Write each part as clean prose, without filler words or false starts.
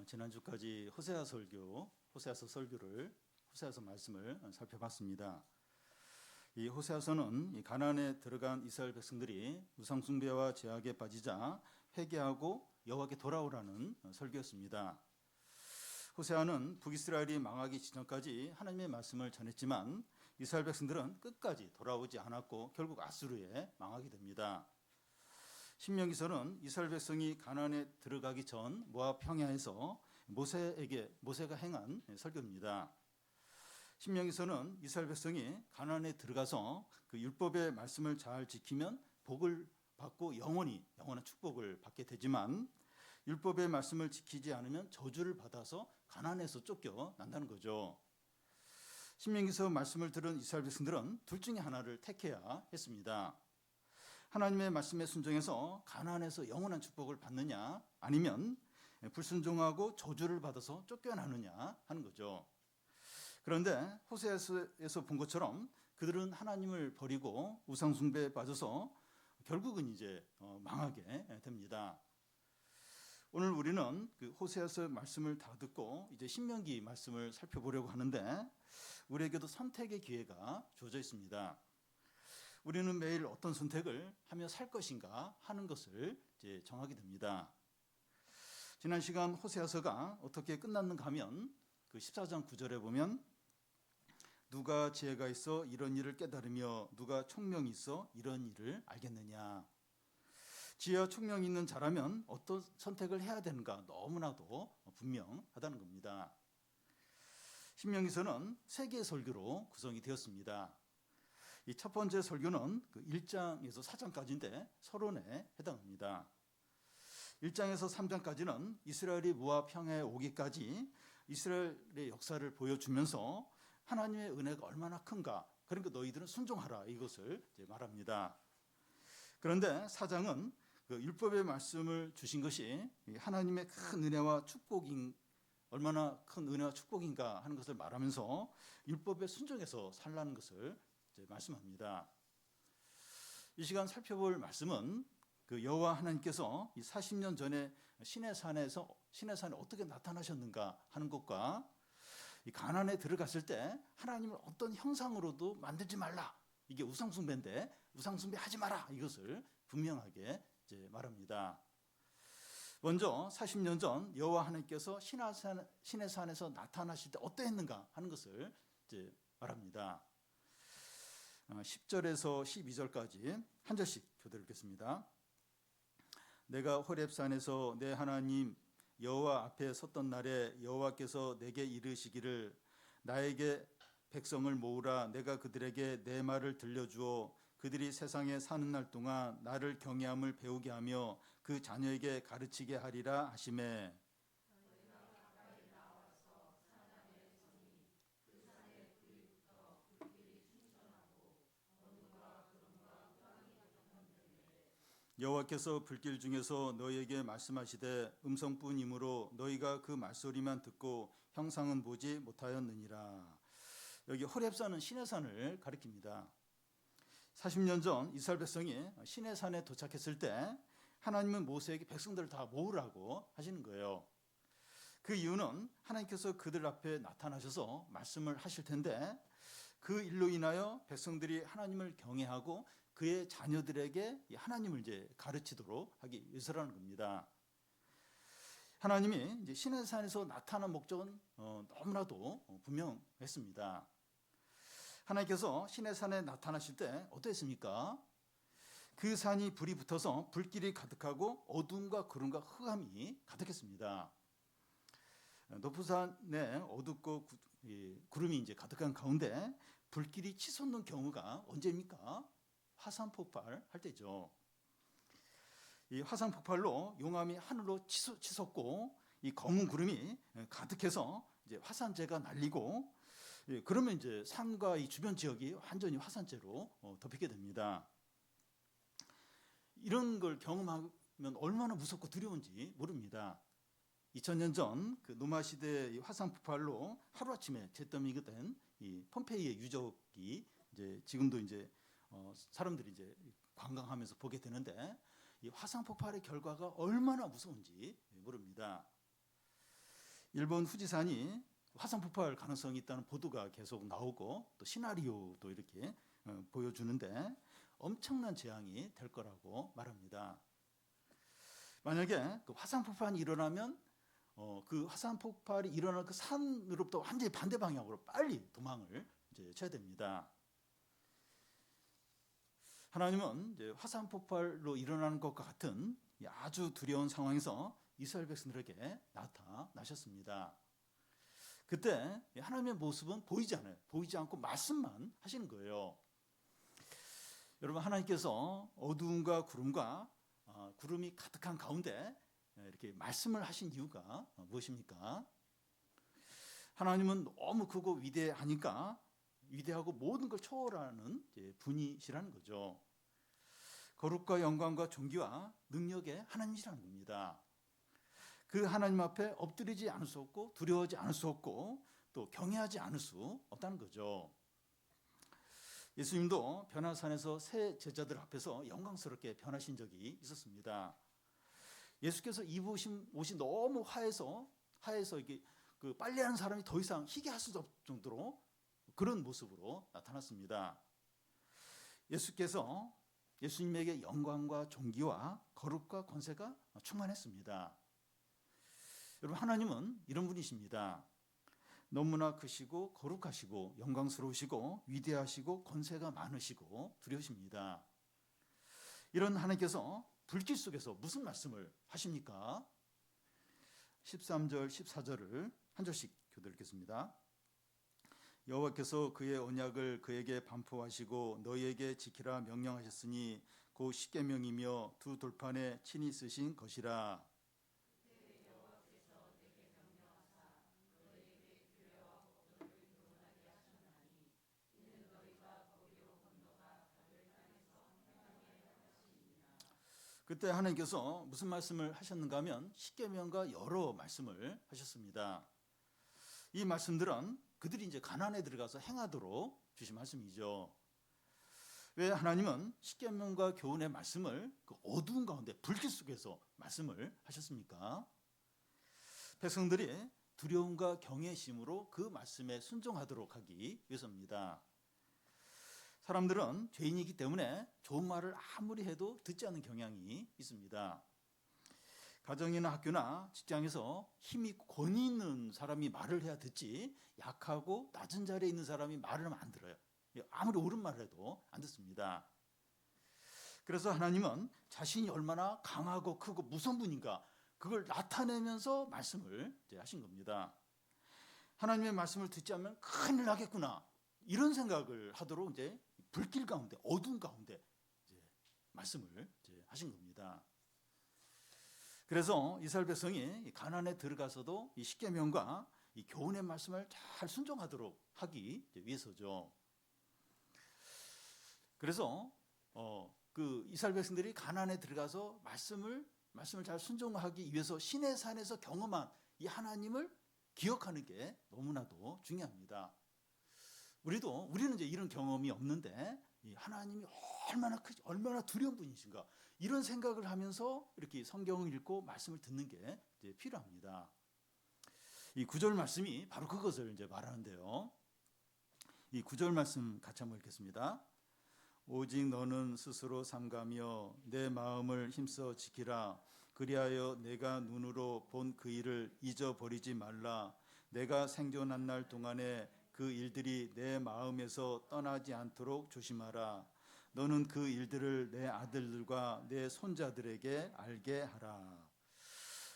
지난주까지 호세아서 설교를 호세아서 말씀을 살펴봤습니다. 이 호세아서는 가나안에 들어간 이스라엘 백성들이 우상 숭배와 죄악에 빠지자 회개하고 여호와께 돌아오라는 설교였습니다. 호세아는 북이스라엘이 망하기 직전까지 하나님의 말씀을 전했지만 이스라엘 백성들은 끝까지 돌아오지 않았고 결국 아수르에 망하게 됩니다. 신명기서는 이스라엘 백성이 가나안에 들어가기 전 모압 평야에서 모세가 행한 설교입니다. 신명기서는 이스라엘 백성이 가나안에 들어가서 그 율법의 말씀을 잘 지키면 복을 받고 영원한 축복을 받게 되지만 율법의 말씀을 지키지 않으면 저주를 받아서 가나안에서 쫓겨난다는 거죠. 신명기서 말씀을 들은 이스라엘 백성들은 둘 중에 하나를 택해야 했습니다. 하나님의 말씀에 순종해서 가나안에서 영원한 축복을 받느냐, 아니면 불순종하고 저주를 받아서 쫓겨나느냐 하는 거죠. 그런데 호세아서에서 본 것처럼 그들은 하나님을 버리고 우상 숭배에 빠져서 결국은 이제 망하게 됩니다. 오늘 우리는 그 호세아서 말씀을 다 듣고 이제 신명기 말씀을 살펴보려고 하는데 우리에게도 선택의 기회가 주어져 있습니다. 우리는 매일 어떤 선택을 하며 살 것인가 하는 것을 이제 정하게 됩니다. 지난 시간 호세아서가 어떻게 끝났는가 하면 그 14장 9절에 보면 누가 지혜가 있어 이런 일을 깨달으며 누가 총명이 있어 이런 일을 알겠느냐. 지혜와 총명이 있는 자라면 어떤 선택을 해야 되는가 너무나도 분명하다는 겁니다. 신명기서는 3개의 설교로 구성이 되었습니다. 이 첫 번째 설교는 그 1장에서 4장까지인데 서론에 해당합니다. 1장에서 3장까지는 이스라엘이 모압 평야에 오기까지 이스라엘의 역사를 보여주면서 하나님의 은혜가 얼마나 큰가, 그러니까 너희들은 순종하라, 이것을 이제 말합니다. 그런데 4장은 그 율법의 말씀을 주신 것이 하나님의 큰 은혜와 얼마나 큰 은혜와 축복인가 하는 것을 말하면서 율법에 순종해서 살라는 것을 이제 말씀합니다. 이 시간 살펴볼 말씀은 그 여호와 하나님께서 이 40년 전에 시내산에 어떻게 나타나셨는가 하는 것과 이 가나안에 들어갔을 때 하나님을 어떤 형상으로도 만들지 말라, 이게 우상숭배인데 우상숭배하지 마라, 이것을 분명하게 이제 말합니다. 먼저 40년 전 여호와 하나님께서 시내산에서 나타나실 때 어떠했는가 하는 것을 이제 말합니다. 10절에서 12절까지 한 절씩 교대로 읽겠습니다. 내가 호렙산에서 내 하나님 여호와 앞에 섰던 날에 여호와께서 내게 이르시기를 나에게 백성을 모으라. 내가 그들에게 내 말을 들려주어 그들이 세상에 사는 날 동안 나를 경외함을 배우게 하며 그 자녀에게 가르치게 하리라 하시매. 여호와께서 불길 중에서 너희에게 말씀하시되 음성뿐이므로 너희가 그 말소리만 듣고 형상은 보지 못하였느니라. 여기 호렙산은 시내산을 가리킵니다. 40년 전 이스라엘 백성이 시내산에 도착했을 때 하나님은 모세에게 백성들을 다 모으라고 하시는 거예요. 그 이유는 하나님께서 그들 앞에 나타나셔서 말씀을 하실 텐데 그 일로 인하여 백성들이 하나님을 경외하고 그의 자녀들에게 하나님을 이제 가르치도록 하기 위해서라는 겁니다. 하나님이 이제 시내산에서 나타난 목적은 너무나도 분명했습니다. 하나님께서 시내산에 나타나실 때 어땠습니까? 그 산이 불이 붙어서 불길이 가득하고 어둠과 구름과 흑암이 가득했습니다. 높은 산에 어둡고 구름이 이제 가득한 가운데 불길이 치솟는 경우가 언제입니까? 화산 폭발할 때죠. 이 화산 폭발로 용암이 하늘로 치솟고 이 검은 구름이 가득해서 이제 화산재가 날리고, 그러면 이제 산과 이 주변 지역이 완전히 화산재로 덮이게 됩니다. 이런 걸 경험하면 얼마나 무섭고 두려운지 모릅니다. 2000년 전 그 노마 시대의 화산 폭발로 하루아침에 잿더미가 된 이 폼페이의 유적이 이제 지금도 이제 사람들이 이제 관광하면서 보게 되는데 이 화산 폭발의 결과가 얼마나 무서운지 모릅니다. 일본 후지산이 화산 폭발 가능성이 있다는 보도가 계속 나오고 또 시나리오도 이렇게 보여주는데 엄청난 재앙이 될 거라고 말합니다. 만약에 그 화산 폭발이 일어나면 그 화산 폭발이 일어날 그 산으로부터 완전히 반대 방향으로 빨리 도망을 이제 쳐야 됩니다. 하나님은 이제 화산 폭발로 일어나는 것과 같은 아주 두려운 상황에서 이스라엘 백성들에게 나타나셨습니다. 그때 하나님의 모습은 보이지 않아요. 보이지 않고 말씀만 하시는 거예요. 여러분, 하나님께서 어두움과 구름이 가득한 가운데 이렇게 말씀을 하신 이유가 무엇입니까? 하나님은 너무 크고 위대하니까 위대하고 모든 걸 초월하는 분이시라는 거죠. 거룩과 영광과 존귀와 능력의 하나님이시라는 겁니다. 그 하나님 앞에 엎드리지 않을 수 없고 두려워하지 않을 수 없고 또 경외하지 않을 수 없다는 거죠. 예수님도 변화산에서 새 제자들 앞에서 영광스럽게 변하신 적이 있었습니다. 예수께서 입으신 옷이 너무 하얘서 이게 그 빨래하는 사람이 더 이상 희게 할 수 없을 정도로 그런 모습으로 나타났습니다. 예수님에게 영광과 존귀와 거룩과 권세가 충만했습니다. 여러분, 하나님은 이런 분이십니다. 너무나 크시고 거룩하시고 영광스러우시고 위대하시고 권세가 많으시고 두려우십니다. 이런 하나님께서 불길 속에서 무슨 말씀을 하십니까? 13절 14절을 한 절씩 교독 읽겠습니다. 여호와께서 그의 언약을 그에게 반포하시고 너희에게 지키라 명령하셨으니 곧 십계명이며 두 돌판에 친히 쓰신 것이라. 그때 하나님께서 무슨 말씀을 하셨는가 하면 십계명과 여러 말씀을 하셨습니다. 이 말씀들은 그들이 이제 가나안에 들어가서 행하도록 주신 말씀이죠. 왜 하나님은 십계명과 교훈의 말씀을 그 어두운 가운데 불길 속에서 말씀을 하셨습니까? 백성들이 두려움과 경외심으로 그 말씀에 순종하도록 하기 위해서입니다. 사람들은 죄인이기 때문에 좋은 말을 아무리 해도 듣지 않는 경향이 있습니다. 가정이나 학교나 직장에서 힘 있고 권위 있는 사람이 말을 해야 듣지 약하고 낮은 자리에 있는 사람이 말을 하면 안 들어요. 아무리 옳은 말을 해도 안 듣습니다. 그래서 하나님은 자신이 얼마나 강하고 크고 무서운 분인가 그걸 나타내면서 말씀을 하신 겁니다. 하나님의 말씀을 듣지 않으면 큰일 나겠구나 이런 생각을 하도록 이제 불길 가운데 어두운 가운데 이제 말씀을 하신 겁니다. 그래서 이스라엘 백성이 가나안에 들어가서도 이 십계명과 이 교훈의 말씀을 잘 순종하도록 하기 위해서죠. 그래서 그 이스라엘 백성들이 가나안에 들어가서 말씀을 잘 순종하기 위해서 시내산에서 경험한 이 하나님을 기억하는 게 너무나도 중요합니다. 우리는 이제 이런 경험이 없는데 이 하나님이 얼마나 크지, 얼마나 두려운 분이신가 이런 생각을 하면서 이렇게 성경을 읽고 말씀을 듣는 게 이제 필요합니다. 이 9절 말씀이 바로 그것을 이제 말하는데요. 이 9절 말씀 같이 한번 읽겠습니다. 오직 너는 스스로 삼가며 내 마음을 힘써 지키라. 그리하여 내가 눈으로 본 그 일을 잊어버리지 말라. 내가 생존한 날 동안에 그 일들이 내 마음에서 떠나지 않도록 조심하라. 너는 그 일들을 내 아들들과 내 손자들에게 알게 하라.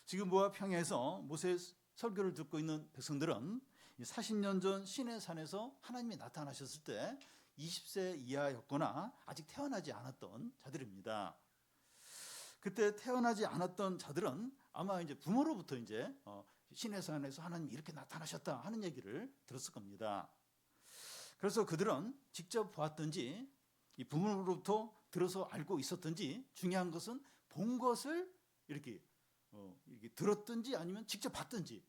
지금 모압 평야에서 모세 설교를 듣고 있는 백성들은 40년 전 시내산에서 하나님이 나타나셨을 때 20세 이하였거나 아직 태어나지 않았던 자들입니다. 그때 태어나지 않았던 자들은 아마 이제 부모로부터 이제 시내산에서 하나님이 이렇게 나타나셨다 하는 얘기를 들었을 겁니다. 그래서 그들은 직접 보았든지 이 부모로부터 들어서 알고 있었든지 중요한 것은 본 것을 이렇게 들었든지 아니면 직접 봤든지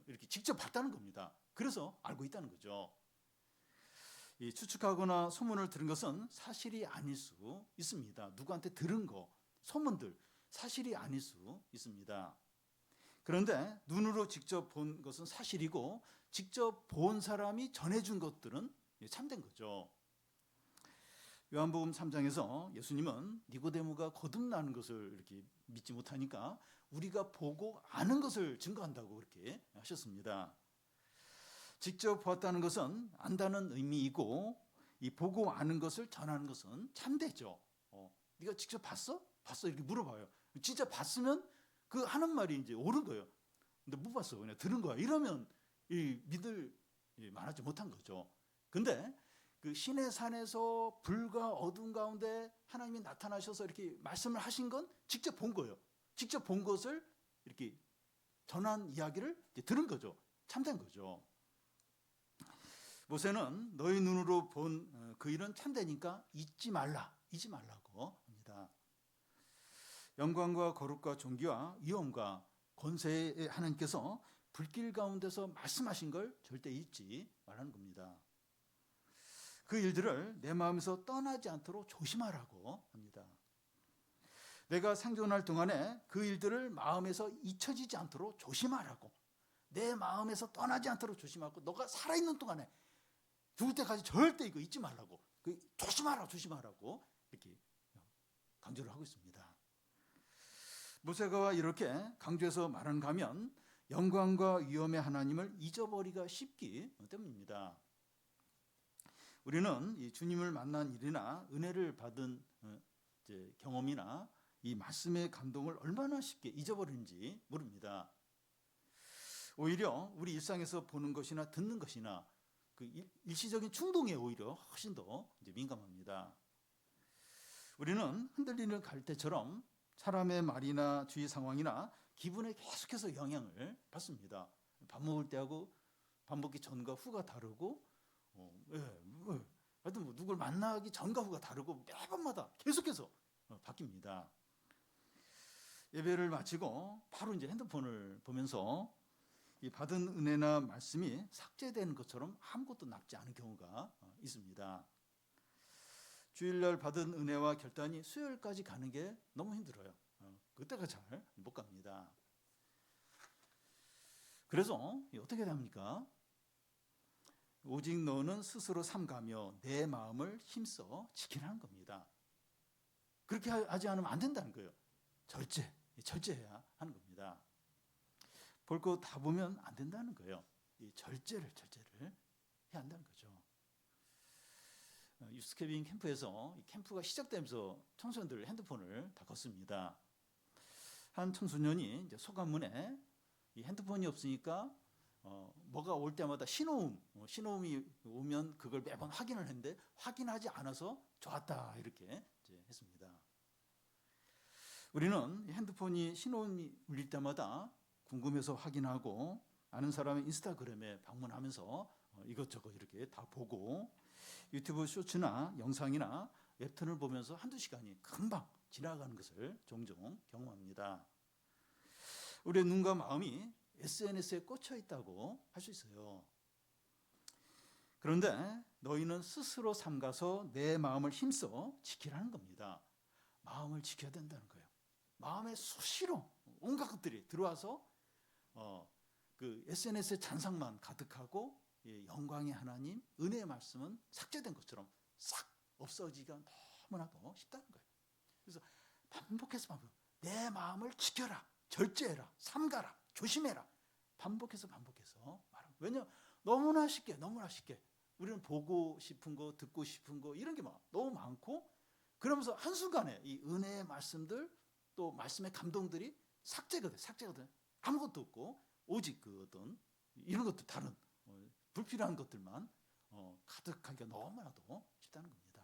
이렇게 직접 봤다는 겁니다. 그래서 알고 있다는 거죠. 이 추측하거나 소문을 들은 것은 사실이 아닐 수 있습니다. 누구한테 들은 거, 소문들 사실이 아닐 수 있습니다. 그런데 눈으로 직접 본 것은 사실이고 직접 본 사람이 전해준 것들은 참된 거죠. 요한복음 3장에서 예수님은 니고데모가 거듭나는 것을 이렇게 믿지 못하니까 우리가 보고 아는 것을 증거한다고 그렇게 하셨습니다. 직접 보았다는 것은 안다는 의미이고 이 보고 아는 것을 전하는 것은 참되죠. 네가 직접 봤어? 봤어? 이렇게 물어봐요. 진짜 봤으면 그 하는 말이 이제 옳은 거예요. 근데 못 봤어. 그냥 들은 거야. 이러면 믿을 만하지 못한 거죠. 근데 그 신의 산에서 불과 어둠 가운데 하나님이 나타나셔서 이렇게 말씀을 하신 건 직접 본 거예요. 직접 본 것을 이렇게 전한 이야기를 들은 거죠. 참된 거죠. 모세는 너희 눈으로 본 그 일은 참되니까 잊지 말라고 합니다. 영광과 거룩과 존귀와 위엄과 권세의 하나님께서 불길 가운데서 말씀하신 걸 절대 잊지 말라는 겁니다. 그 일들을 내 마음에서 떠나지 않도록 조심하라고 합니다. 내가 생존할 동안에 그 일들을 마음에서 잊혀지지 않도록 조심하라고. 내 마음에서 떠나지 않도록 조심하고 너가 살아있는 동안에 죽을 때까지 절대 이거 잊지 말라고. 조심하라고 이렇게 강조를 하고 있습니다. 모세가 이렇게 강조해서 말하는가 하면 영광과 위엄의 하나님을 잊어버리기가 쉽기 때문입니다. 우리는 이 주님을 만난 일이나 은혜를 받은 경험이나 이 말씀의 감동을 얼마나 쉽게 잊어버리는지 모릅니다. 오히려 우리 일상에서 보는 것이나 듣는 것이나 그 일시적인 충동에 오히려 훨씬 더 민감합니다. 우리는 흔들리는 갈대처럼 사람의 말이나 주위 상황이나 기분에 계속해서 영향을 받습니다. 밥 먹을 때하고 밥 먹기 전과 후가 다르고 하여튼 뭐 누굴 만나기 전과 후가 다르고 매번마다 계속해서 바뀝니다. 예배를 마치고 바로 이제 핸드폰을 보면서 이 받은 은혜나 말씀이 삭제되는 것처럼 아무것도 남지 않은 경우가 있습니다. 주일날 받은 은혜와 결단이 수요일까지 가는 게 너무 힘들어요. 그때가 잘 못 갑니다. 그래서 어떻게 됩니까? 오직 너는 스스로 삼가며 내 마음을 힘써 지키라는 겁니다. 그렇게 하지 않으면 안 된다는 거예요. 절제해야 하는 겁니다. 볼 거 다 보면 안 된다는 거예요. 이 절제를 해야 한다는 거죠. 유스케빈 캠프에서 캠프가 시작되면서 청소년들 핸드폰을 다 껐습니다. 한 청소년이 이제 소감문에 이 핸드폰이 없으니까 뭐가 올 때마다 신호음이 오면 그걸 매번 확인을 했는데 확인하지 않아서 좋았다 이렇게 이제 했습니다. 우리는 핸드폰이 신호음이 울릴 때마다 궁금해서 확인하고 아는 사람의 인스타그램에 방문하면서 이것저것 이렇게 다 보고 유튜브 쇼츠나 영상이나 웹툰을 보면서 한두 시간이 금방 지나가는 것을 종종 경험합니다. 우리의 눈과 마음이 SNS에 꽂혀 있다고 할 수 있어요. 그런데 너희는 스스로 삼가서 내 마음을 힘써 지키라는 겁니다. 마음을 지켜야 된다는 거예요. 마음에 수시로 온갖 것들이 들어와서 그 SNS의 잔상만 가득하고 영광의 하나님, 은혜의 말씀은 삭제된 것처럼 싹 없어지기가 너무나도 쉽다는 거예요. 그래서 반복해서 내 마음을 지켜라, 절제해라, 삼가라, 조심해라. 반복해서 말합니다. 왜냐? 너무나 쉽게 우리는 보고 싶은 거, 듣고 싶은 거 이런 게 너무 많고 그러면서 한순간에 이 은혜의 말씀들 또 말씀의 감동들이 삭제거든. 아무것도 없고 오직 그 어떤 이런 것들 다른 불필요한 것들만 가득하기가 너무나도 쉽다는 겁니다.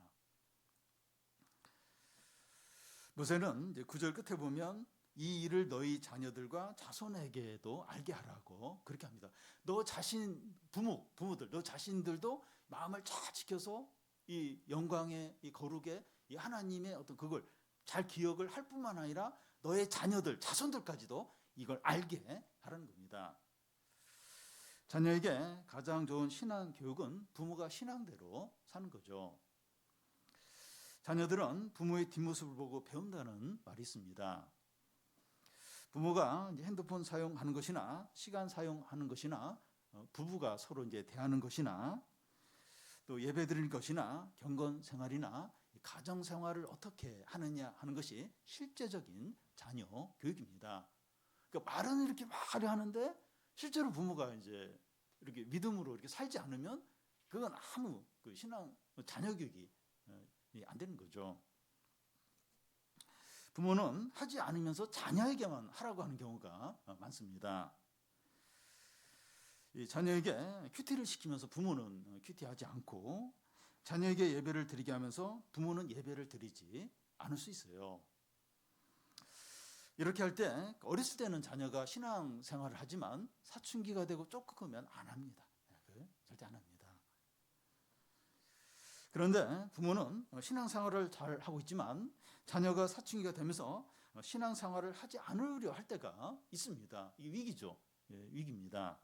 모세는 이제 9절 끝에 보면 이 일을 너희 자녀들과 자손에게도 알게 하라고 그렇게 합니다. 너 자신 부모들 너 자신들도 마음을 잘 지켜서 이 영광의 이 거룩의 이 하나님의 어떤 그걸 잘 기억을 할 뿐만 아니라 너의 자녀들 자손들까지도 이걸 알게 하라는 겁니다. 자녀에게 가장 좋은 신앙 교육은 부모가 신앙대로 사는 거죠. 자녀들은 부모의 뒷모습을 보고 배운다는 말이 있습니다. 부모가 이제 핸드폰 사용하는 것이나 시간 사용하는 것이나 부부가 서로 이제 대하는 것이나 또 예배 드릴 것이나 경건 생활이나 가정 생활을 어떻게 하느냐 하는 것이 실제적인 자녀 교육입니다. 그러니까 말은 이렇게 막 하려 하는데 실제로 부모가 이제 이렇게 믿음으로 이렇게 살지 않으면 그건 아무 그 신앙 자녀 교육이 안 되는 거죠. 부모는 하지 않으면서 자녀에게만 하라고 하는 경우가 많습니다. 이 자녀에게 큐티를 시키면서 부모는 큐티하지 않고 자녀에게 예배를 드리게 하면서 부모는 예배를 드리지 않을 수 있어요. 이렇게 할 때 어렸을 때는 자녀가 신앙생활을 하지만 사춘기가 되고 조금 크면 안 합니다. 절대 안 합니다. 그런데 부모는 신앙생활을 잘 하고 있지만 자녀가 사춘기가 되면서 신앙생활을 하지 않으려 할 때가 있습니다. 이 위기죠. 위기입니다.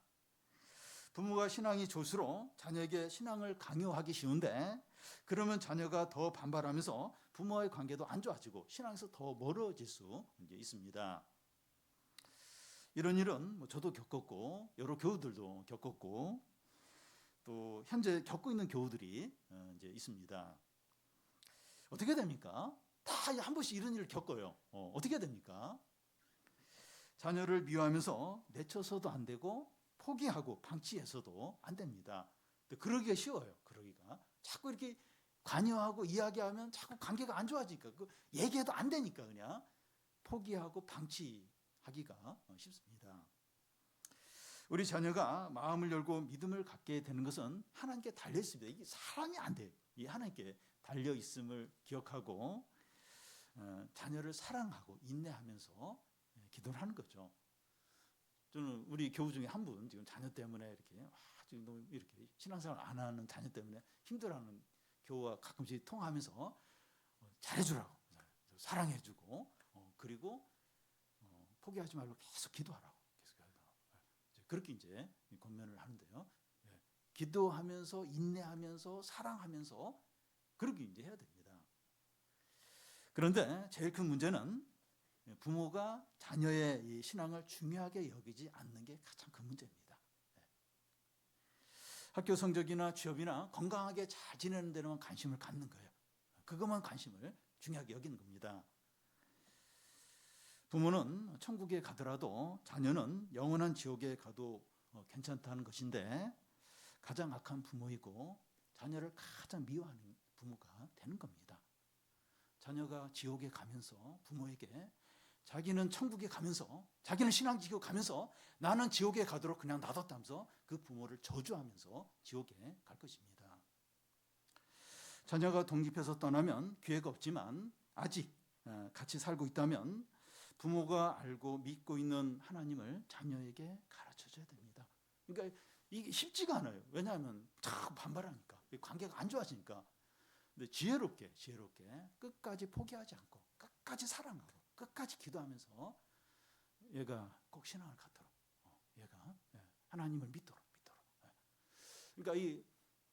부모가 신앙이 좋을수록 자녀에게 신앙을 강요하기 쉬운데 그러면 자녀가 더 반발하면서 부모와의 관계도 안 좋아지고 신앙에서 더 멀어질 수 있습니다. 이런 일은 저도 겪었고 여러 교우들도 겪었고 또 현재 겪고 있는 교우들이 이제 있습니다. 어떻게 됩니까? 다 한 번씩 이런 일을 겪어요. 어떻게 됩니까? 자녀를 미워하면서 내쳐서도 안 되고 포기하고 방치해서도 안 됩니다. 그러기가 쉬워요. 그러기가 자꾸 이렇게 관여하고 이야기하면 자꾸 관계가 안 좋아지니까 얘기해도 안 되니까 그냥 포기하고 방치하기가 쉽습니다. 우리 자녀가 마음을 열고 믿음을 갖게 되는 것은 하나님께 달려 있습니다. 이게 사람이 안 돼요. 이 하나님께 달려 있음을 기억하고 자녀를 사랑하고 인내하면서 기도를 하는 거죠. 저는 우리 교우 중에 한 분 지금 자녀 때문에 이렇게 지금 너무 이렇게 신앙생활 안 하는 자녀 때문에 힘들어하는 교우와 가끔씩 통화하면서 잘해주라고 사랑해주고 그리고 포기하지 말고 계속 기도하라고 그렇게 이제 권면을 하는데요. 기도하면서 인내하면서 사랑하면서 그렇게 이제 해야 됩니다. 그런데 제일 큰 문제는 부모가 자녀의 이 신앙을 중요하게 여기지 않는 게 가장 큰 문제입니다. 학교 성적이나 취업이나 건강하게 잘 지내는 데만 관심을 갖는 거예요. 그것만 관심을 중요하게 여기는 겁니다. 부모는 천국에 가더라도 자녀는 영원한 지옥에 가도 괜찮다는 것인데 가장 악한 부모이고 자녀를 가장 미워하는 부모가 되는 겁니다. 자녀가 지옥에 가면서 부모에게 자기는 천국에 가면서 자기는 신앙지교 가면서 나는 지옥에 가도록 그냥 놔뒀다면서 그 부모를 저주하면서 지옥에 갈 것입니다. 자녀가 독립해서 떠나면 기회가 없지만 아직 같이 살고 있다면 부모가 알고 믿고 있는 하나님을 자녀에게 가르쳐줘야 됩니다. 그러니까 이게 쉽지가 않아요. 왜냐하면 자꾸 반발하니까 관계가 안 좋아지니까. 근데 지혜롭게 끝까지 포기하지 않고 끝까지 사랑하고 끝까지 기도하면서 얘가 꼭 신앙을 갖도록 얘가 하나님을 믿도록 그러니까 이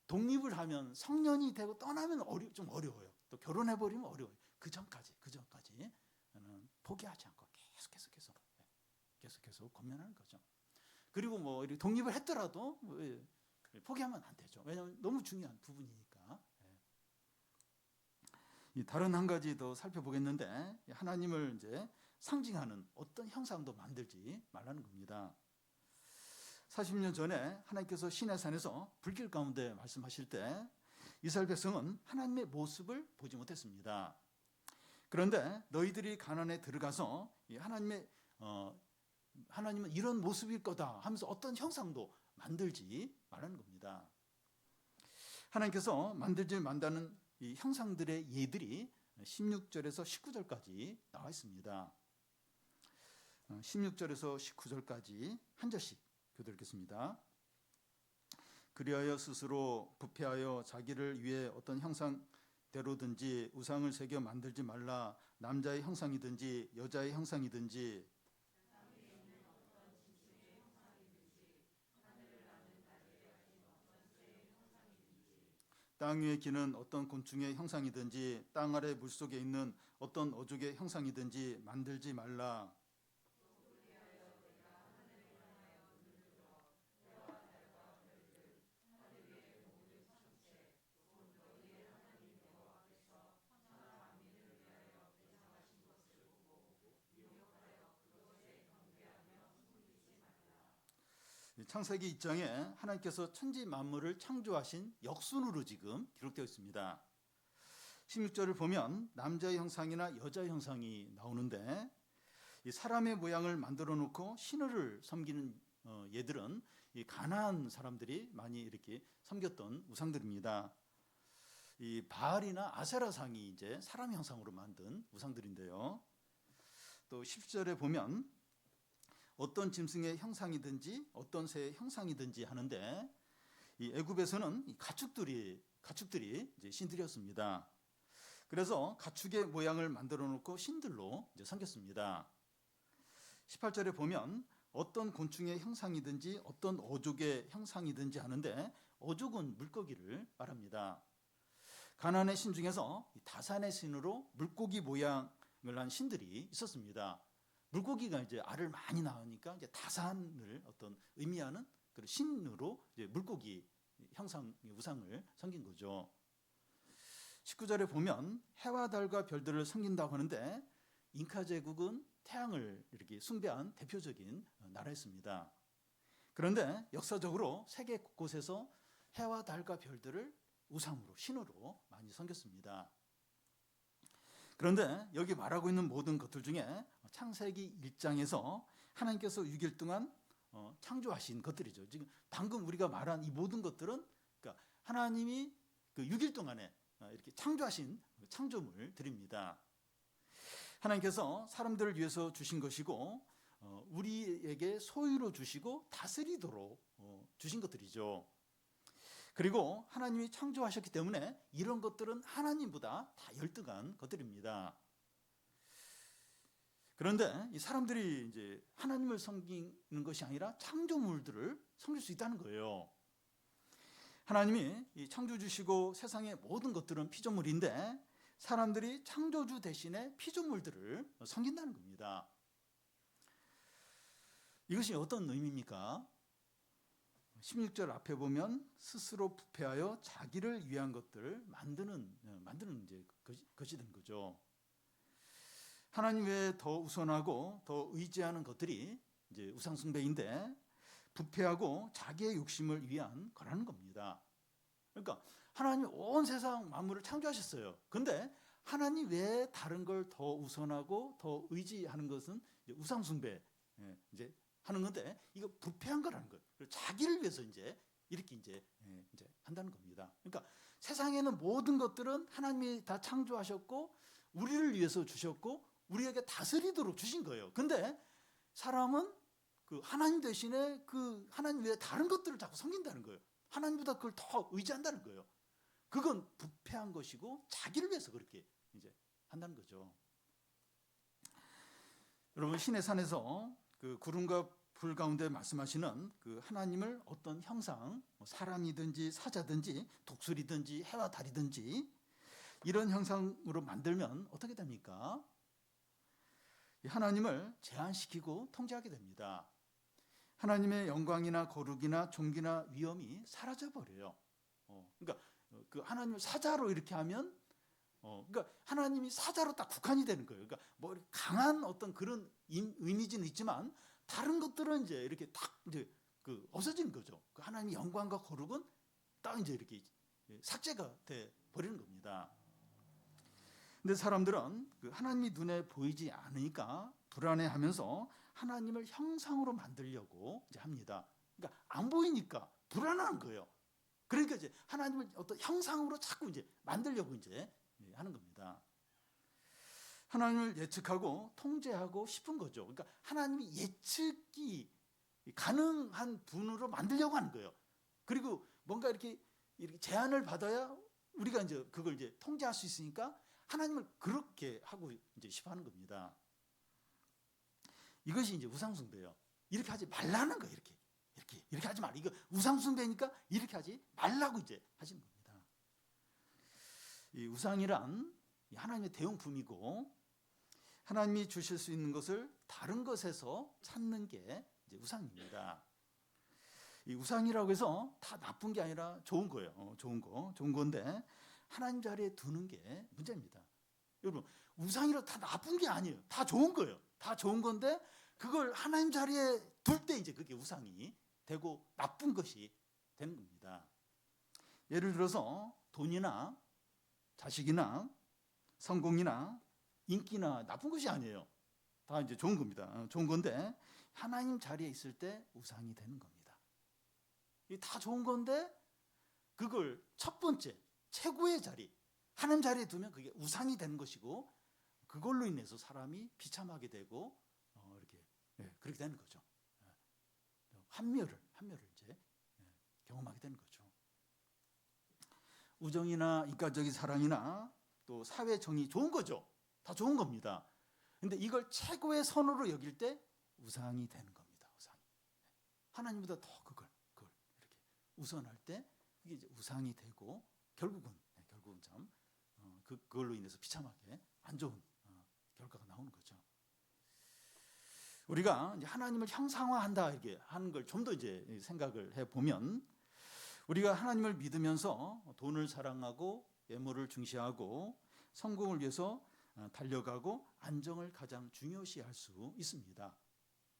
독립을 하면 성년이 되고 떠나면 좀 어려워요. 또 결혼해버리면 어려워요. 그 전까지 포기하지 않고 계속해서 권면하는 거죠. 그리고 뭐 이렇게 독립을 했더라도 포기하면 안 되죠. 왜냐하면 너무 중요한 부분이니까. 다른 한 가지 더 살펴보겠는데 하나님을 이제 상징하는 어떤 형상도 만들지 말라는 겁니다. 40년 전에 하나님께서 시내산에서 불길 가운데 말씀하실 때 이스라엘 백성은 하나님의 모습을 보지 못했습니다. 그런데 너희들이 가나안에 들어가서 하나님은 이런 모습일 거다 하면서 어떤 형상도 만들지 말라는 겁니다. 하나님께서 만들지 말라는 이 형상들의 예들이 16절에서 19절까지 나와 있습니다. 16절에서 19절까지 한 절씩 교독하겠습니다. 그리하여 스스로 부패하여 자기를 위해 어떤 형상대로든지 우상을 새겨 만들지 말라. 남자의 형상이든지 여자의 형상이든지 땅 위에 기는 어떤 곤충의 형상이든지 땅 아래 물속에 있는 어떤 어족의 형상이든지 만들지 말라. 창세기 2장에 하나님께서 천지 만물을 창조하신 역순으로 지금 기록되어 있습니다. 16절을 보면 남자의 형상이나 여자의 형상이 나오는데, 이 사람의 모양을 만들어 놓고 신을 섬기는 얘들은 이 가나안 사람들이 많이 이렇게 섬겼던 우상들입니다. 이 바알이나 아세라상이 이제 사람 형상으로 만든 우상들인데요. 또 10절에 보면 어떤 짐승의 형상이든지 어떤 새의 형상이든지 하는데, 이 애굽에서는 이 가축들이 이제 신들이었습니다. 그래서 가축의 모양을 만들어 놓고 신들로 이제 섬겼습니다. 18절에 보면 어떤 곤충의 형상이든지 어떤 어족의 형상이든지 하는데, 어족은 물고기를 말합니다. 가나안의 신 중에서 다산의 신으로 물고기 모양을 한 신들이 있었습니다. 물고기가 이제 알을 많이 낳으니까 이제 다산을 어떤 의미하는 그런 신으로 이제 물고기 형상 우상을 섬긴 거죠. 19절에 보면 해와 달과 별들을 섬긴다고 하는데, 잉카 제국은 태양을 이렇게 숭배한 대표적인 나라였습니다. 그런데 역사적으로 세계 곳곳에서 해와 달과 별들을 우상으로, 신으로 많이 섬겼습니다. 그런데 여기 말하고 있는 모든 것들 중에 창세기 1장에서 하나님께서 6일 동안 창조하신 것들이죠. 지금 방금 우리가 말한 이 모든 것들은 그러니까 하나님이 그 6일 동안에 이렇게 창조하신 창조물들입니다. 하나님께서 사람들을 위해서 주신 것이고, 우리에게 소유로 주시고 다스리도록 주신 것들이죠. 그리고 하나님이 창조하셨기 때문에 이런 것들은 하나님보다 다 열등한 것들입니다. 그런데 이 사람들이 이제 하나님을 섬기는 것이 아니라 창조물들을 섬길 수 있다는 거예요. 하나님이 이 창조주시고 세상의 모든 것들은 피조물인데, 사람들이 창조주 대신에 피조물들을 섬긴다는 겁니다. 이것이 어떤 의미입니까? 16절 앞에 보면 스스로 부패하여 자기를 위한 것들을 만드는 이제 것이 된 거죠. 하나님 외에 더 우선하고 더 의지하는 것들이 이제 우상 숭배인데, 부패하고 자기의 욕심을 위한 거라는 겁니다. 그러니까 하나님이 온 세상 만물을 창조하셨어요. 그런데 하나님 외에 다른 걸 더 우선하고 더 의지하는 것은 이제 우상 숭배 이제 하는 건데, 이거 부패한 거라는 거예요. 자기를 위해서 이제 이렇게 이제 한다는 겁니다. 그러니까 세상에는 모든 것들은 하나님이 다 창조하셨고 우리를 위해서 주셨고 우리에게 다스리도록 주신 거예요. 근데 사람은 그 하나님 대신에 그 하나님 외에 다른 것들을 자꾸 섬긴다는 거예요. 하나님보다 그걸 더 의지한다는 거예요. 그건 부패한 것이고 자기를 위해서 그렇게 이제 한다는 거죠. 여러분, 신의 산에서 그 구름과 불 가운데 말씀하시는 그 하나님을 어떤 형상, 사람이든지 사자든지 독수리든지 해와 달이든지 이런 형상으로 만들면 어떻게 됩니까? 하나님을 제한시키고 통제하게 됩니다. 하나님의 영광이나 거룩이나 존귀나 위엄이 사라져 버려요. 그러니까 그 하나님을 사자로 이렇게 하면, 그러니까 하나님이 사자로 딱 국한이 되는 거예요. 그러니까 뭐 강한 어떤 그런 이미지는 있지만 다른 것들은 이제 이렇게 딱 이제 그 없어지는 거죠. 그 하나님의 영광과 거룩은 딱 이제 이렇게 삭제가 돼 버리는 겁니다. 근데 사람들은 그 하나님이 눈에 보이지 않으니까 불안해하면서 하나님을 형상으로 만들려고 이제 합니다. 그러니까 안 보이니까 불안한 거예요. 그러니까 이제 하나님을 어떤 형상으로 자꾸 이제 만들려고 이제 하는 겁니다. 하나님을 예측하고 통제하고 싶은 거죠. 그러니까 하나님이 예측이 가능한 분으로 만들려고 하는 거예요. 그리고 뭔가 이렇게 제한을 받아야 우리가 이제 그걸 이제 통제할 수 있으니까 하나님을 그렇게 하고 이제 싶어 하는 겁니다. 이것이 이제 우상숭배예요. 이렇게 하지 말라는 거예요. 이렇게 하지 말라. 이거 우상숭배니까 이렇게 하지 말라고 이제 하시는 겁니다. 이 우상이란 하나님의 대용품이고 하나님이 주실 수 있는 것을 다른 것에서 찾는 게 이제 우상입니다. 이 우상이라고 해서 다 나쁜 게 아니라 좋은 거예요. 좋은 건데 하나님 자리에 두는 게 문제입니다. 여러분, 우상이라도 다 나쁜 게 아니에요. 다 좋은 거예요. 다 좋은 건데 그걸 하나님 자리에 둘 때 이제 그게 우상이 되고 나쁜 것이 되는 겁니다. 예를 들어서 돈이나 자식이나 성공이나 인기나 나쁜 것이 아니에요. 다 이제 좋은 겁니다. 좋은 건데 하나님 자리에 있을 때 우상이 되는 겁니다. 이게 다 좋은 건데 그걸 첫 번째 최고의 자리 하나님 자리에 두면 그게 우상이 되는 것이고 그걸로 인해서 사람이 비참하게 되고 이렇게 그렇게 되는 거죠. 환멸을 이제 경험하게 되는 거죠. 우정이나 인간적인 사랑이나 또 사회 정의 좋은 거죠. 다 좋은 겁니다. 근데 이걸 최고의 선으로 여길 때 우상이 되는 겁니다. 우상이. 하나님보다 더 그걸 이렇게 우선할 때 그게 이제 우상이 되고 결국은 참 그걸로 인해서 비참하게 안 좋은 결과가 나오는 거죠. 우리가 이제 하나님을 형상화한다 이렇게 하는 걸 좀 더 이제 생각을 해 보면 우리가 하나님을 믿으면서 돈을 사랑하고 외모를 중시하고 성공을 위해서 달려가고 안정을 가장 중요시할 수 있습니다.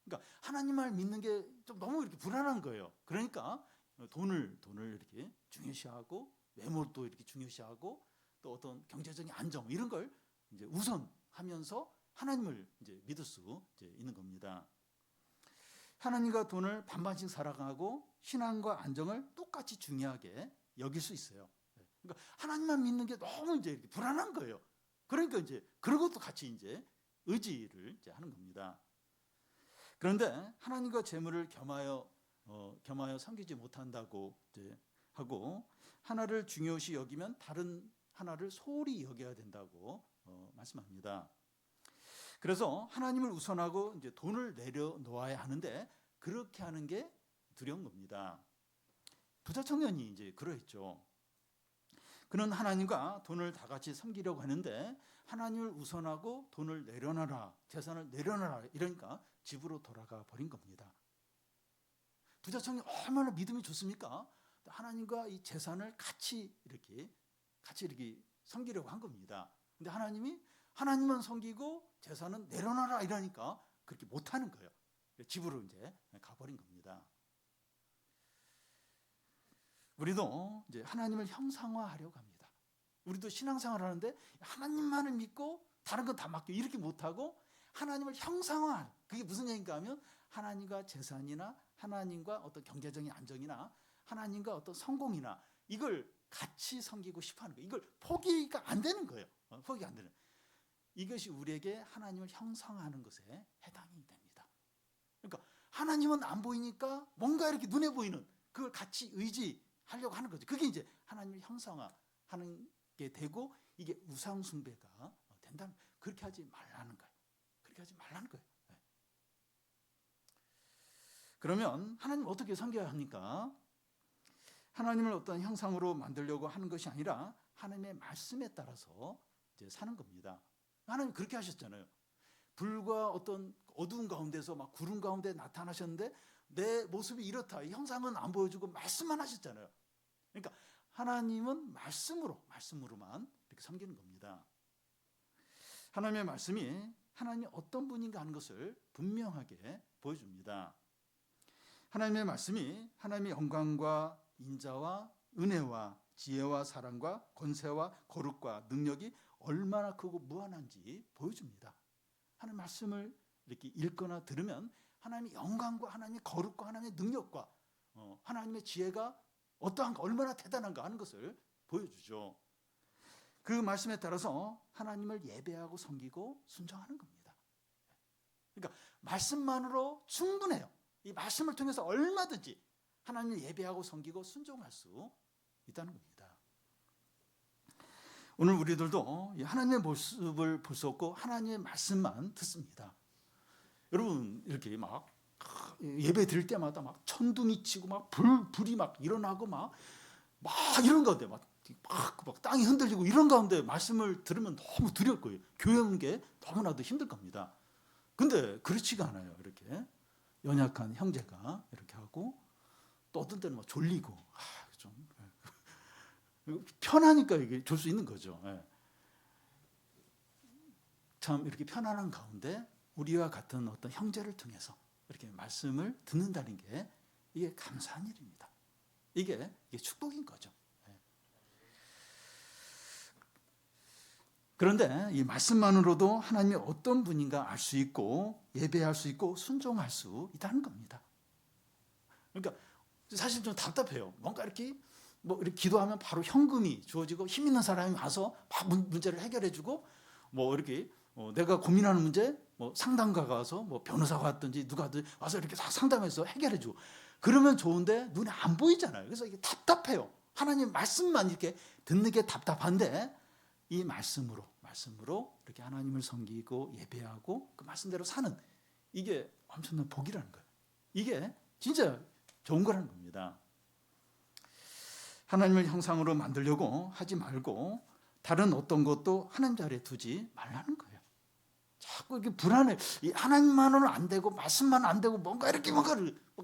그러니까 하나님을 믿는 게 좀 너무 이렇게 불안한 거예요. 그러니까 돈을 이렇게 중요시하고 외모도 이렇게 중요시하고 또 어떤 경제적인 안정 이런 걸 이제 우선하면서 하나님을 이제 믿을 수 이제 있는 겁니다. 하나님과 돈을 반반씩 살아가고 신앙과 안정을 똑같이 중요하게 여길 수 있어요. 그러니까 하나님만 믿는 게 너무 이제 이렇게 불안한 거예요. 그러니까 이제 그런 것도 같이 이제 의지를 이제 하는 겁니다. 그런데 하나님과 재물을 겸하여 섬기지 못한다고 이제 하고 하나를 중요시 여기면 다른 하나를 소홀히 여겨야 된다고 말씀합니다. 그래서 하나님을 우선하고 이제 돈을 내려놓아야 하는데 그렇게 하는 게 두려운 겁니다. 부자 청년이 이제 그러했죠. 그는 하나님과 돈을 다 같이 섬기려고 하는데 하나님을 우선하고 돈을 내려놔라, 재산을 내려놔라 이러니까 집으로 돌아가 버린 겁니다. 부자 청년 얼마나 믿음이 좋습니까? 하나님과 이 재산을 같이 이렇게 섬기려고 한 겁니다. 근데 하나님은 섬기고 재산은 내려놔라 이러니까 그렇게 못하는 거예요. 집으로 이제 가버린 겁니다. 우리도 이제 하나님을 형상화하려고 합니다. 우리도 신앙생활을 하는데 하나님만을 믿고 다른 건 다 맡겨 이렇게 못하고 하나님을 형상화하는 그게 무슨 얘기인가 하면 하나님과 재산이나 하나님과 어떤 경제적인 안정이나 하나님과 어떤 성공이나 이걸 같이 섬기고 싶어하는 거예요. 이걸 포기가 안 되는 거예요. 포기가 안 되는. 이것이 우리에게 하나님을 형상화하는 것에 해당이 됩니다. 그러니까 하나님은 안 보이니까 뭔가 이렇게 눈에 보이는 그걸 같이 의지하려고 하는 거죠. 그게 이제 하나님을 형상화하는 게 되고 이게 우상 숭배가 된다는 그렇게 하지 말라는 거예요. 그렇게 하지 말라는 거예요. 네. 그러면 하나님 어떻게 섬겨야 합니까? 하나님을 어떤 형상으로 만들려고 하는 것이 아니라 하나님의 말씀에 따라서 이제 사는 겁니다. 하나님 그렇게 하셨잖아요. 불과 어떤 어두운 가운데서 막 구름 가운데 나타나셨는데 내 모습이 이렇다. 이 형상은 안 보여주고 말씀만 하셨잖아요. 그러니까 하나님은 말씀으로만 이렇게 섬기는 겁니다. 하나님의 말씀이 하나님이 어떤 분인가 하는 것을 분명하게 보여줍니다. 하나님의 말씀이 하나님의 영광과 인자와 은혜와 지혜와 사랑과 권세와 거룩과 능력이 얼마나 크고 무한한지 보여줍니다. 하나님의 말씀을 이렇게 읽거나 들으면 하나님의 영광과 하나님의 거룩과 하나님의 능력과 하나님의 지혜가 어떠한가 얼마나 대단한가 하는 것을 보여주죠. 그 말씀에 따라서 하나님을 예배하고 섬기고 순종하는 겁니다. 그러니까 말씀만으로 충분해요. 이 말씀을 통해서 얼마든지 하나님을 예배하고 섬기고 순종할 수 있다는 겁니다. 오늘 우리들도 하나님의 모습을 볼 수 없고 하나님의 말씀만 듣습니다. 여러분 이렇게 막 예배 드릴 때마다 막 천둥이 치고 막 불이 막 일어나고 막 이런 가운데 막 땅이 흔들리고 이런 가운데 말씀을 들으면 너무 두려울 거예요. 교회 오는 게 너무나도 힘들 겁니다. 근데 그렇지가 않아요. 이렇게 연약한 형제가 이렇게 하고 또 어떤 때는 막 졸리고 좀 편하니까 이게 줄 수 있는 거죠. 참 이렇게 편안한 가운데 우리와 같은 어떤 형제를 통해서 이렇게 말씀을 듣는다는 게 이게 감사한 일입니다. 이게 축복인 거죠. 그런데 이 말씀만으로도 하나님이 어떤 분인가 알 수 있고 예배할 수 있고 순종할 수 있다는 겁니다. 그러니까 사실 좀 답답해요. 뭔가 이렇게 이렇게 기도하면 바로 현금이 주어지고 힘 있는 사람이 와서 막 문제를 해결해주고 이렇게 내가 고민하는 문제 상담가가 와서 변호사가 왔든지 누가 와서 이렇게 다 상담해서 해결해주고 그러면 좋은데 눈에 안 보이잖아요. 그래서 이게 답답해요. 하나님 말씀만 이렇게 듣는 게 답답한데 이 말씀으로 이렇게 하나님을 섬기고 예배하고 그 말씀대로 사는 이게 엄청난 복이라는 거예요. 이게 진짜 좋은 거라는 겁니다. 하나님을 형상으로 만들려고 하지 말고 다른 어떤 것도 하나님 자리에 두지 말라는 거예요. 자꾸 이렇게 불안해. 이 하나님만으로는 안 되고 말씀만 안 되고 뭔가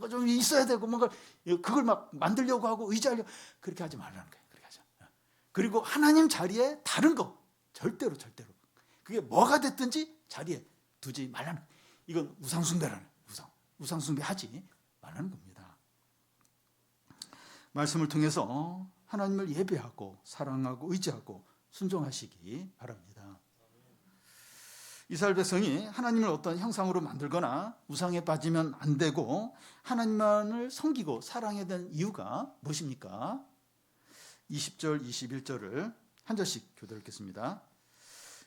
좀 있어야 되고 그걸 막 만들려고 하고 의지하려고 그렇게 하지 말라는 거예요. 그렇게 하죠. 그리고 하나님 자리에 다른 거 절대로 그게 뭐가 됐든지 자리에 두지 말라는 거예요. 이건 우상숭배라는 우상숭배하지 말라는 겁니다. 말씀을 통해서 하나님을 예배하고 사랑하고 의지하고 순종하시기 바랍니다. 이스라엘 백성이 하나님을 어떤 형상으로 만들거나 우상에 빠지면 안 되고 하나님만을 섬기고 사랑해야 되는 이유가 무엇입니까? 20절, 21절을 한 절씩 교독 읽겠습니다.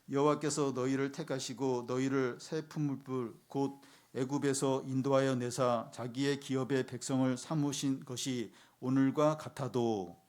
여호와께서 너희를 택하시고 너희를 새 풀무불 곧 애굽에서 인도하여 내사 자기의 기업의 백성을 삼으신 것이 오늘과 같아도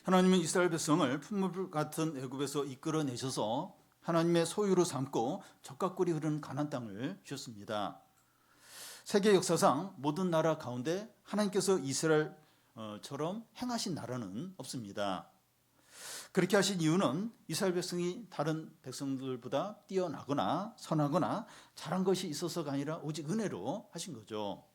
하나님은 이스라엘 백성을 풀무불 같은 애굽에서 이끌어내셔서 하나님의 소유로 삼고 젖과 꿀이 흐르는 가나안 땅을 주셨습니다. 세계 역사상 모든 나라 가운데 하나님께서 이스라엘처럼 행하신 나라는 없습니다. 그렇게 하신 이유는 이스라엘 백성이 다른 백성들보다 뛰어나거나 선하거나 잘한 것이 있어서가 아니라 오직 은혜로 하신 거죠.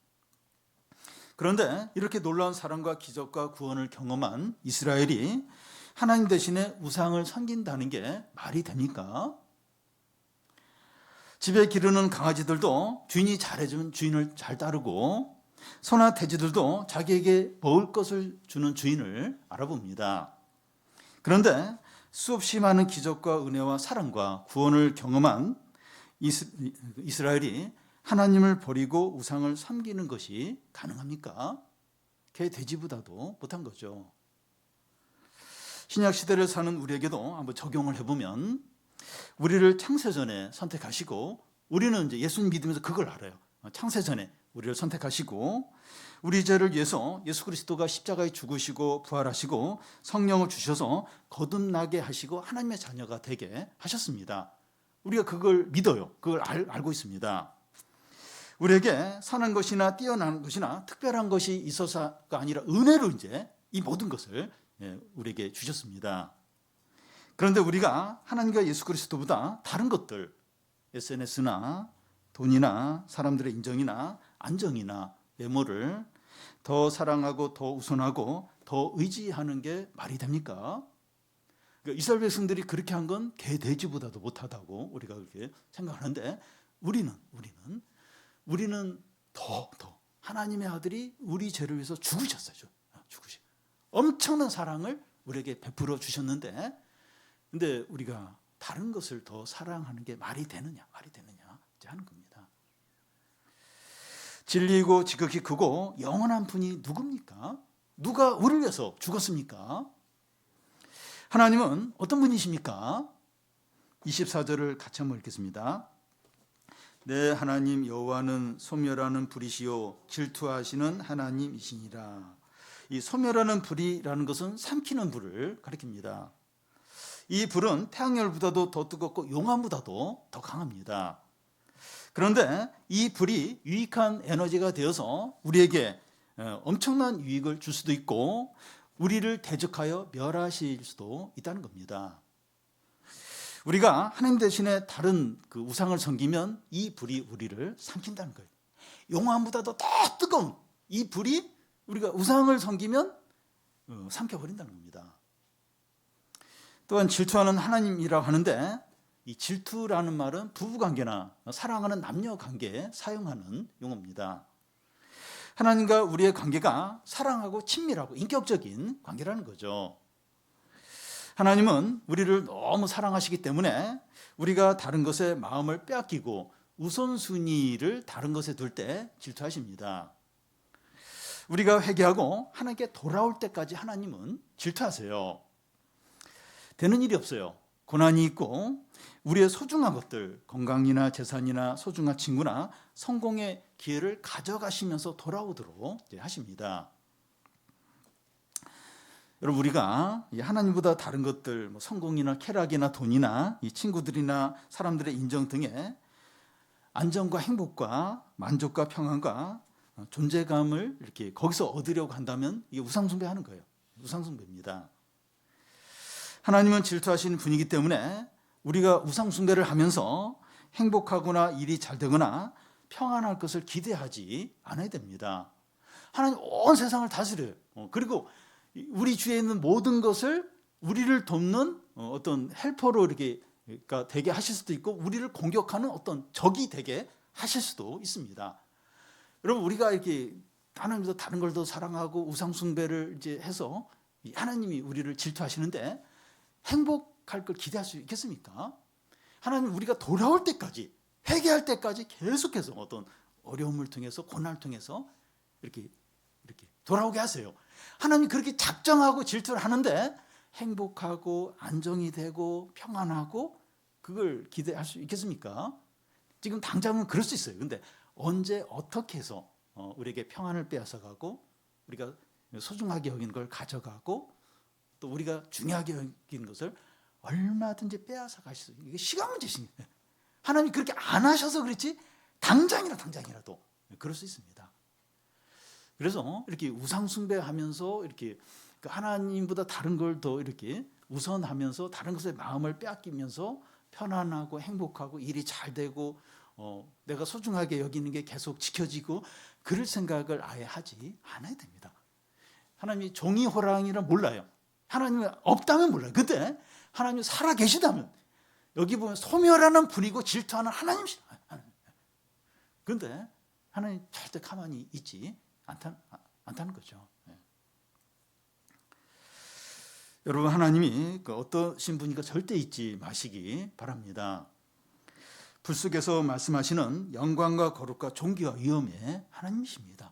그런데 이렇게 놀라운 사랑과 기적과 구원을 경험한 이스라엘이 하나님 대신에 우상을 섬긴다는 게 말이 됩니까? 집에 기르는 강아지들도 주인이 잘해주면 주인을 잘 따르고 소나 돼지들도 자기에게 먹을 것을 주는 주인을 알아봅니다. 그런데 수없이 많은 기적과 은혜와 사랑과 구원을 경험한 이스라엘이 하나님을 버리고 우상을 섬기는 것이 가능합니까? 개 돼지보다도 못한 거죠. 신약 시대를 사는 우리에게도 한번 적용을 해보면 우리를 창세전에 선택하시고 우리는 이제 예수님 믿으면서 그걸 알아요. 창세전에 우리를 선택하시고 우리 죄를 위해서 예수 그리스도가 십자가에 죽으시고 부활하시고 성령을 주셔서 거듭나게 하시고 하나님의 자녀가 되게 하셨습니다. 우리가 그걸 믿어요. 그걸 알고 있습니다. 우리에게 선한 것이나 뛰어난 것이나 특별한 것이 있어서가 아니라 은혜로 이제 이 모든 것을 우리에게 주셨습니다. 그런데 우리가 하나님과 예수 그리스도보다 다른 것들, SNS나 돈이나 사람들의 인정이나 안정이나 외모를 더 사랑하고 더 우선하고 더 의지하는 게 말이 됩니까? 그러니까 이스라엘 백성들이 그렇게 한 건 개 돼지보다도 못하다고 우리가 그렇게 생각하는데 우리는 더 하나님의 아들이 우리 죄를 위해서 죽으셨어요. 엄청난 사랑을 우리에게 베풀어 주셨는데 근데 우리가 다른 것을 더 사랑하는 게 말이 되느냐 하는 겁니다. 진리이고 지극히 크고 영원한 분이 누굽니까? 누가 우리를 위해서 죽었습니까? 하나님은 어떤 분이십니까? 24절을 같이 한번 읽겠습니다. 내 하나님 여호와는 소멸하는 불이시요 질투하시는 하나님이시니라. 이 소멸하는 불이라는 것은 삼키는 불을 가리킵니다. 이 불은 태양열보다도 더 뜨겁고 용암보다도 더 강합니다. 그런데 이 불이 유익한 에너지가 되어서 우리에게 엄청난 유익을 줄 수도 있고 우리를 대적하여 멸하실 수도 있다는 겁니다. 우리가 하나님 대신에 다른 그 우상을 섬기면 이 불이 우리를 삼킨다는 거예요. 용암보다도 더 뜨거운 이 불이 우리가 우상을 섬기면 삼켜버린다는 겁니다. 또한 질투하는 하나님이라고 하는데, 이 질투라는 말은 부부관계나 사랑하는 남녀관계에 사용하는 용어입니다. 하나님과 우리의 관계가 사랑하고 친밀하고 인격적인 관계라는 거죠. 하나님은 우리를 너무 사랑하시기 때문에 우리가 다른 것에 마음을 빼앗기고 우선순위를 다른 것에 둘 때 질투하십니다. 우리가 회개하고 하나님께 돌아올 때까지 하나님은 질투하세요. 되는 일이 없어요. 고난이 있고 우리의 소중한 것들, 건강이나 재산이나 소중한 친구나 성공의 기회를 가져가시면서 돌아오도록 하십니다. 여러분, 우리가 하나님보다 다른 것들, 성공이나 쾌락이나 돈이나 이 친구들이나 사람들의 인정 등의 안정과 행복과 만족과 평안과 존재감을 이렇게 거기서 얻으려고 한다면 이게 우상숭배하는 거예요. 우상숭배입니다. 하나님은 질투하시는 분이기 때문에 우리가 우상숭배를 하면서 행복하거나 일이 잘 되거나 평안할 것을 기대하지 않아야 됩니다. 하나님 온 세상을 다스려요. 그리고 우리 주위에 있는 모든 것을 우리를 돕는 어떤 헬퍼로 이렇게 되게 하실 수도 있고, 우리를 공격하는 어떤 적이 되게 하실 수도 있습니다. 여러분, 우리가 이렇게 하나님도 다른 걸 더 사랑하고 우상숭배를 이제 해서 하나님이 우리를 질투하시는데 행복할 걸 기대할 수 있겠습니까? 하나님 우리가 돌아올 때까지, 회개할 때까지 계속해서 어떤 어려움을 통해서, 고난을 통해서 이렇게 돌아오게 하세요. 하나님 그렇게 작정하고 질투를 하는데 행복하고 안정이 되고 평안하고 그걸 기대할 수 있겠습니까? 지금 당장은 그럴 수 있어요. 근데 언제 어떻게 해서 우리에게 평안을 빼앗아가고 우리가 소중하게 여기는 걸 가져가고 또 우리가 중요하게 여기는 것을 얼마든지 빼앗아 가실 수 있어요. 이게 시간 문제입니다. 하나님이 그렇게 안 하셔서 그렇지 당장이라도 그럴 수 있습니다. 그래서 이렇게 우상숭배하면서 이렇게 하나님보다 다른 걸 더 이렇게 우선하면서 다른 것에 마음을 빼앗기면서 편안하고 행복하고 일이 잘 되고 내가 소중하게 여기는 게 계속 지켜지고 그럴 생각을 아예 하지 않아야 됩니다. 하나님이 종이 호랑이를 몰라요. 하나님이 없다면 몰라요. 근데 하나님이 살아 계시다면, 여기 보면 소멸하는 분이고 질투하는 하나님이시다. 그런데 하나님 절대 가만히 있지 않다는 거죠. 여러분, 하나님이 어떠신 분인가 절대 잊지 마시기 바랍니다. 불 속에서 말씀하시는 영광과 거룩과 존귀와 위엄의 하나님이십니다.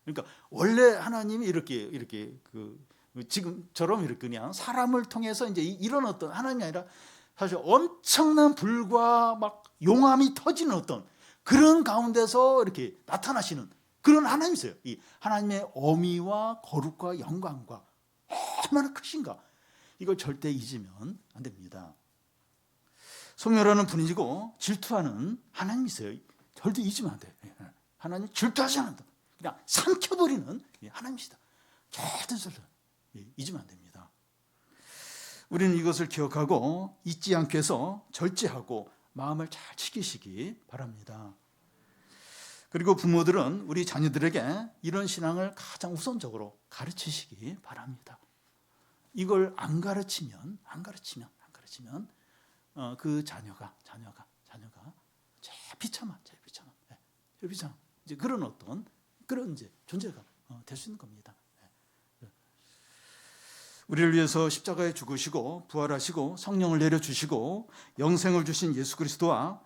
그러니까 원래 하나님이 이렇게 지금처럼 이렇게 그냥 사람을 통해서 이제 이런 어떤 하나님이 아니라 사실 엄청난 불과 막 용암이 터지는 어떤 그런 가운데서 이렇게 나타나시는 그런 하나님이세요. 이 하나님의 어미와 거룩과 영광과 얼마나 크신가, 이걸 절대 잊으면 안 됩니다. 소멸하는 분이고 질투하는 하나님이세요. 절대 잊으면 안 돼요. 하나님 질투하지 않는다. 그냥 삼켜버리는 하나님이시다. 절대 잊으면 안 됩니다. 우리는 이것을 기억하고 잊지 않게 해서 절제하고 마음을 잘 지키시기 바랍니다. 그리고 부모들은 우리 자녀들에게 이런 신앙을 가장 우선적으로 가르치시기 바랍니다. 이걸 안 가르치면 그 자녀가 제일 비참한 이제 그런 어떤 그런 이제 존재가 될 수 있는 겁니다. 우리를 위해서 십자가에 죽으시고 부활하시고 성령을 내려주시고 영생을 주신 예수 그리스도와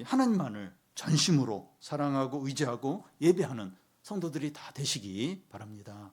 하나님만을 전심으로 사랑하고 의지하고 예배하는 성도들이 다 되시기 바랍니다.